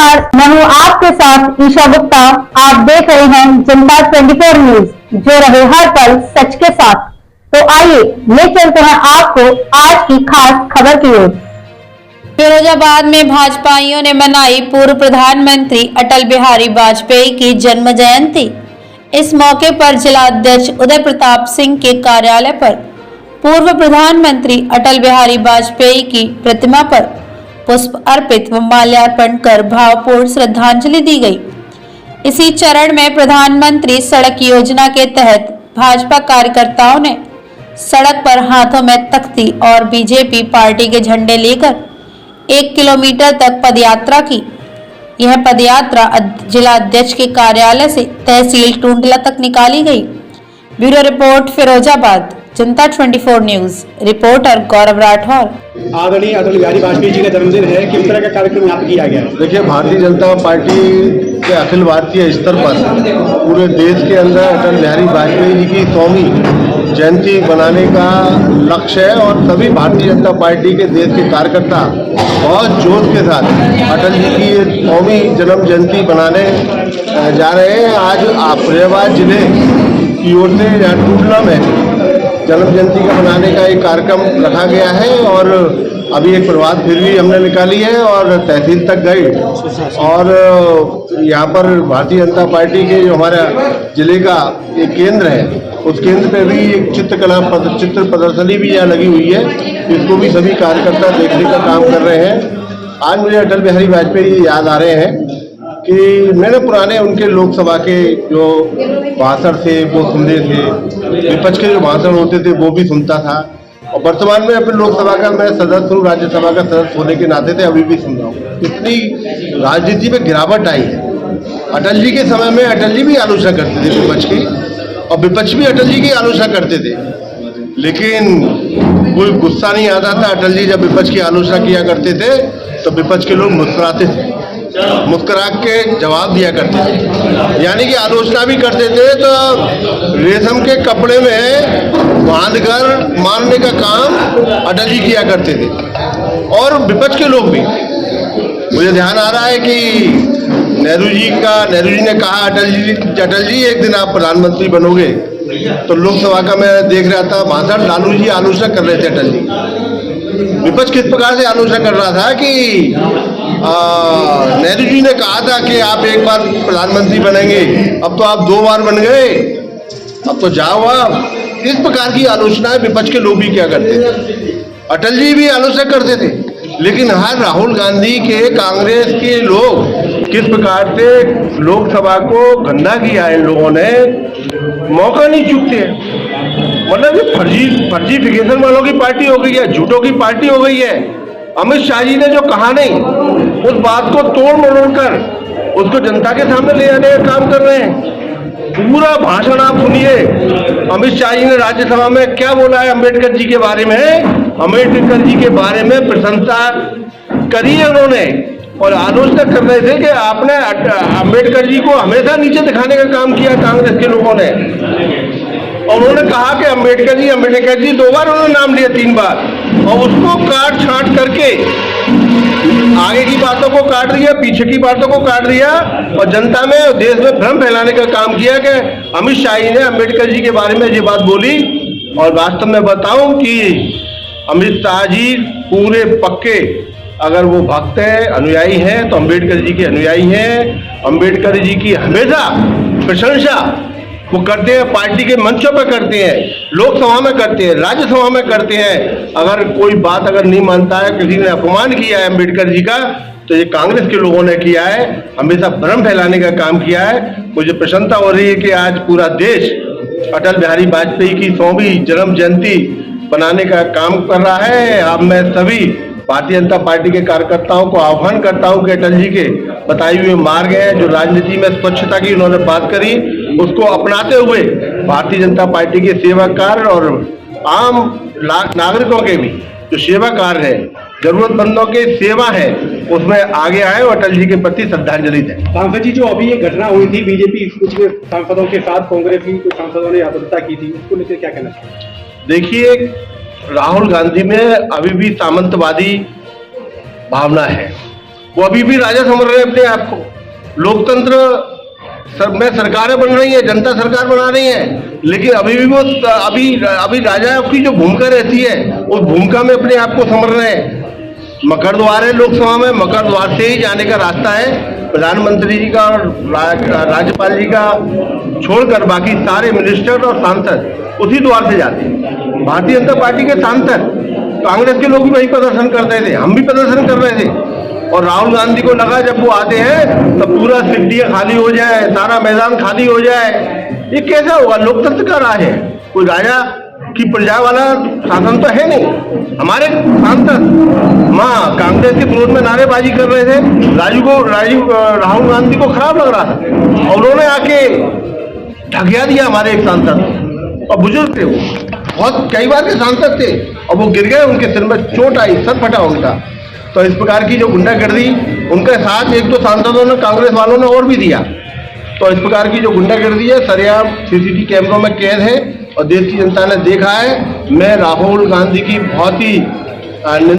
नमस्कार, मैं हूँ आपके साथ ईशा गुप्ता। आप देख रहे हैं जनता 24 न्यूज, जो रहे हर पल सच के साथ। तो आइए ले चलते हैं आपको आज की खास खबर की ओर। फिरोजाबाद में भाजपाइयों ने मनाई पूर्व प्रधानमंत्री अटल बिहारी वाजपेयी की जन्म जयंती। इस मौके पर जिलाध्यक्ष उदय प्रताप सिंह के कार्यालय पर पूर्व प्रधानमंत्री अटल बिहारी वाजपेयी की प्रतिमा पर पुष्प अर्पित व माल्यार्पण कर भावपूर्ण श्रद्धांजलि दी गई। इसी चरण में प्रधानमंत्री सड़क योजना के तहत भाजपा कार्यकर्ताओं ने सड़क पर हाथों में तख्ती और बीजेपी पार्टी के झंडे लेकर 1 किलोमीटर तक पदयात्रा की। यह पदयात्रा जिलाध्यक्ष के कार्यालय से तहसील टूंडला तक निकाली गई। ब्यूरो रिपोर्ट, फिरोजाबाद, जनता 24 न्यूज। रिपोर्टर गौरव राठौर। आदरणीय अटल बिहारी वाजपेयी जी का जन्मदिन है, किस तरह का कार्यक्रम यहाँ पे किया गया है? देखिए, भारतीय जनता पार्टी के अखिल भारतीय स्तर पर पूरे देश के अंदर अटल बिहारी वाजपेयी जी की 100वीं जयंती बनाने का लक्ष्य है और सभी भारतीय जनता पार्टी के देश के कार्यकर्ता बहुत जोश के साथ अटल जी की 100वीं जन्म जयंती बनाने जा रहे हैं। आज फिरोजाबाद जिले की ओर से यहाँ टूंडला में जन्म जयंती का मनाने का एक कार्यक्रम रखा गया है और अभी एक प्रभात फेरी भी हमने निकाली है और तहसील तक गई और यहाँ पर भारतीय जनता पार्टी के जो हमारा जिले का एक केंद्र है, उस केंद्र पे भी एक चित्र प्रदर्शनी भी यहाँ लगी हुई है। इसको भी सभी कार्यकर्ता देखने का काम कर रहे हैं। आज मुझे अटल बिहारी वाजपेयी याद आ रहे हैं कि मैंने पुराने उनके लोकसभा के जो भाषण थे वो सुनते थे, विपक्ष के जो भाषण होते थे वो भी सुनता था और वर्तमान में अपने लोकसभा का मैं सदस्य हूँ, राज्यसभा का सदस्य होने के नाते थे अभी भी सुन रहा हूँ। इतनी राजनीति में गिरावट आई है। अटल जी के समय में अटल जी भी आलोचना करते थे विपक्ष की और विपक्ष भी अटल जी की आलोचना करते थे, लेकिन कोई गुस्सा नहीं आता था। अटल जी जब विपक्ष की आलोचना किया करते थे तो विपक्ष के लोग मुस्कुराते थे, मुस्कुरा के जवाब दिया करते थे, यानी कि आलोचना भी करते थे तो रेशम के कपड़े में बांधकर मारने का काम अटल जी किया करते थे और विपक्ष के लोग भी। मुझे ध्यान आ रहा है कि नेहरू जी ने कहा अटल जी एक दिन आप प्रधानमंत्री बनोगे, तो लोकसभा का मैं देख रहा था भाषण, लालू जी आलोचना कर रहे थे अटल जी। विपक्ष किस प्रकार से आलोचना कर रहा था कि नेहरू जी ने कहा था कि आप एक बार प्रधानमंत्री बनेंगे, अब तो आप 2 बार बन गए, अब तो जाओ आप। इस प्रकार की आलोचना विपक्ष के लोग भी क्या करते थे, अटल जी भी आलोचना करते थे, लेकिन हर राहुल गांधी के कांग्रेस के लोग किस प्रकार से लोकसभा को गंदा किया है इन लोगों ने, मौका नहीं चूकते। मतलब ये फर्जीफिकेशन वालों की पार्टी हो गई है, झूठों की पार्टी हो गई है। अमित शाह जी ने जो कहा नहीं, उस बात को तोड़ मरोड़ कर उसको जनता के सामने ले आने का काम कर रहे हैं। पूरा भाषण आप सुनिए, अमित शाह जी ने राज्यसभा में क्या बोला है अम्बेडकर जी के बारे में। अम्बेडकर जी के बारे में प्रशंसा करी है उन्होंने और आलोचना कर रहे थे कि आपने अम्बेडकर जी को हमेशा नीचे दिखाने का काम किया कांग्रेस के लोगों ने। और उन्होंने कहा कि अम्बेडकर जी 2 बार उन्होंने नाम लिया, 3 बार, और उसको काट छांट करके आगे की बातों को काट दिया, पीछे की बातों को काट दिया और जनता में और देश में भ्रम फैलाने का काम किया कि अमित शाह जी ने अम्बेडकर जी के बारे में ये बात बोली। और वास्तव में बताऊं कि अमित शाह जी पूरे पक्के, अगर वो भक्त हैं, अनुयायी हैं, तो अम्बेडकर जी के अनुयायी हैं। अम्बेडकर जी की हमेशा प्रशंसा वो करते हैं, पार्टी के मंचों पर करते हैं, लोकसभा में करते हैं, राज्यसभा में करते हैं। अगर कोई बात अगर नहीं मानता है, किसी ने अपमान किया है अम्बेडकर जी का, तो ये कांग्रेस के लोगों ने किया है, हमेशा भ्रम फैलाने का काम किया है। मुझे प्रसन्नता हो रही है कि आज पूरा देश अटल बिहारी वाजपेयी की 100वीं जन्म जयंती बनाने का काम कर रहा है। अब मैं सभी भारतीय जनता पार्टी के कार्यकर्ताओं को आह्वान करता हूं कि अटल जी के बताए हुए मार्ग हैं, जो राजनीति में स्वच्छता की उन्होंने बात करी, उसको अपनाते हुए भारतीय जनता पार्टी के सेवा कार्य और आम नागरिकों के भी जो सेवा कार्य है, जरूरतमंदों के सेवा है, उसमें आगे आए और अटल जी के प्रति श्रद्धांजलि दें। सांसद जी, जो अभी ये घटना हुई थी बीजेपी कुछ सांसदों के साथ, कांग्रेस की कुछ सांसदों ने आत्महत्या की थी, उसको लेकर क्या कहना चाहिए? देखिए, राहुल गांधी में अभी भी सामंतवादी भावना है वो अभी भी राजा समझ रहे हैं अपने आप को। लोकतंत्र में सरकारें बन रही है, जनता सरकार बना रही है, लेकिन अभी भी वो अभी राजा की जो भूमिका रहती है उस भूमिका में अपने आप को समझ रहे हैं। मकर द्वार है लोकसभा में, मकर द्वार से ही जाने का रास्ता है। प्रधानमंत्री जी का और राज्यपाल जी का छोड़कर बाकी सारे मिनिस्टर और सांसद उसी द्वार से जाते हैं। भारतीय जनता पार्टी के सांसद, कांग्रेस के लोग भी वही प्रदर्शन करते थे, हम भी प्रदर्शन कर रहे थे, और राहुल गांधी को लगा जब वो आते हैं तब पूरा सिटियां खाली हो जाए, सारा मैदान खाली हो जाए। ये कैसा होगा? लोकतंत्र का राज है, कोई राजा की प्रजा वाला शासन तो है नहीं। हमारे सांसद कांग्रेस के विरोध में नारेबाजी कर रहे थे, राहुल गांधी को खराब लग रहा था और उन्होंने आके ढकिया दिया हमारे एक सांसद, और बुजुर्ग थे वो, बहुत कई बार के सांसद थे, और वो गिर गए, उनके सिर में चोट आई, सर फटा उनका। तो इस प्रकार की जो गुंडागर्दी उनके साथ एक दो सांसदों ने, कांग्रेस वालों ने और भी दिया। तो इस प्रकार की जो गुंडागर्दी है सरेआम सीसीटीवी कैमरों में कैद है और देश की जनता ने देखा है। मैं राहुल गांधी की बहुत ही